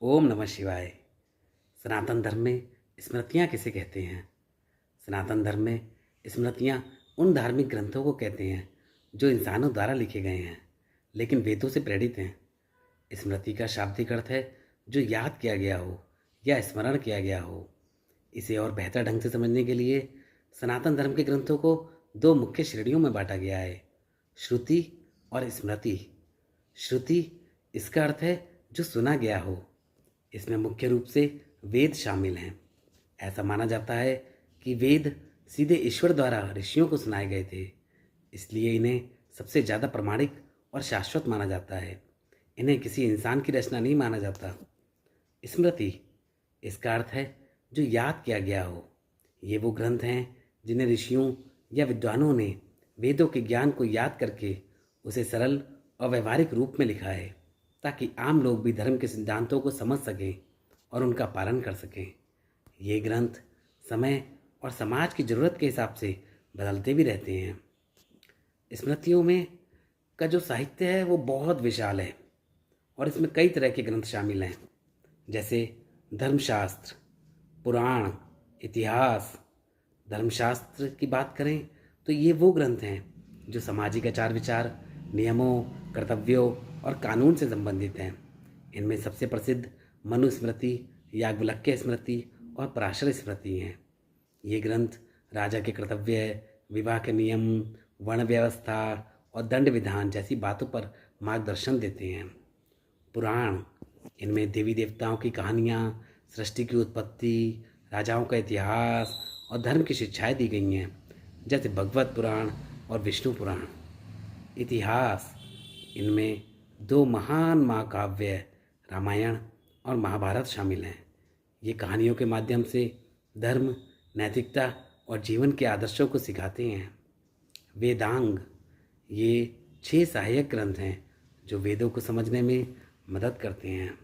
ओम नमः शिवाय। सनातन धर्म में स्मृतियाँ किसे कहते हैं? सनातन धर्म में स्मृतियाँ उन धार्मिक ग्रंथों को कहते हैं जो इंसानों द्वारा लिखे गए हैं लेकिन वेदों से प्रेरित हैं। स्मृति का शाब्दिक अर्थ है जो याद किया गया हो या स्मरण किया गया हो। इसे और बेहतर ढंग से समझने के लिए सनातन धर्म के ग्रंथों को दो मुख्य श्रेणियों में बांटा गया है, श्रुति और स्मृति। श्रुति इसका अर्थ है जो सुना गया हो। इसमें मुख्य रूप से वेद शामिल हैं। ऐसा माना जाता है कि वेद सीधे ईश्वर द्वारा ऋषियों को सुनाए गए थे, इसलिए इन्हें सबसे ज़्यादा प्रमाणिक और शाश्वत माना जाता है। इन्हें किसी इंसान की रचना नहीं माना जाता। स्मृति इसका अर्थ है जो याद किया गया हो। ये वो ग्रंथ हैं जिन्हें ऋषियों या विद्वानों ने वेदों के ज्ञान को याद करके उसे सरल और व्यवहारिक रूप में लिखा है ताकि आम लोग भी धर्म के सिद्धांतों को समझ सकें और उनका पालन कर सकें। ये ग्रंथ समय और समाज की ज़रूरत के हिसाब से बदलते भी रहते हैं। स्मृतियों में का जो साहित्य है वो बहुत विशाल है और इसमें कई तरह के ग्रंथ शामिल हैं, जैसे धर्मशास्त्र, पुराण, इतिहास। धर्मशास्त्र की बात करें तो ये वो ग्रंथ हैं जो सामाजिक आचार विचार, नियमों, कर्तव्यों और कानून से संबंधित हैं। इनमें सबसे प्रसिद्ध मनुस्मृति, याज्ञवल्क्य स्मृति और पराशर स्मृति हैं। ये ग्रंथ राजा के कर्तव्य, विवाह के नियम, वर्ण व्यवस्था और दंड विधान जैसी बातों पर मार्गदर्शन देते हैं। पुराण इनमें देवी देवताओं की कहानियाँ, सृष्टि की उत्पत्ति, राजाओं का इतिहास और धर्म की शिक्षाएं दी गई हैं, जैसे भगवत पुराण और विष्णु पुराण। इतिहास इनमें दो महान महाकाव्य रामायण और महाभारत शामिल हैं। ये कहानियों के माध्यम से धर्म, नैतिकता और जीवन के आदर्शों को सिखाते हैं। वेदांग ये 6 सहायक ग्रंथ हैं जो वेदों को समझने में मदद करते हैं।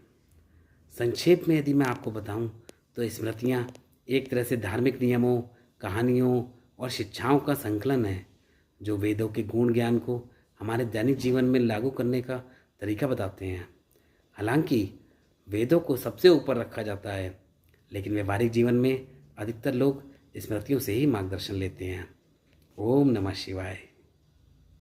संक्षेप में यदि मैं आपको बताऊं तो स्मृतियां एक तरह से धार्मिक नियमों, कहानियों और शिक्षाओं का संकलन है जो वेदों के गुण ज्ञान को हमारे दैनिक जीवन में लागू करने का तरीका बताते हैं। हालांकि वेदों को सबसे ऊपर रखा जाता है, लेकिन व्यवहारिक जीवन में अधिकतर लोग स्मृतियों से ही मार्गदर्शन लेते हैं। ओम नमः शिवाय।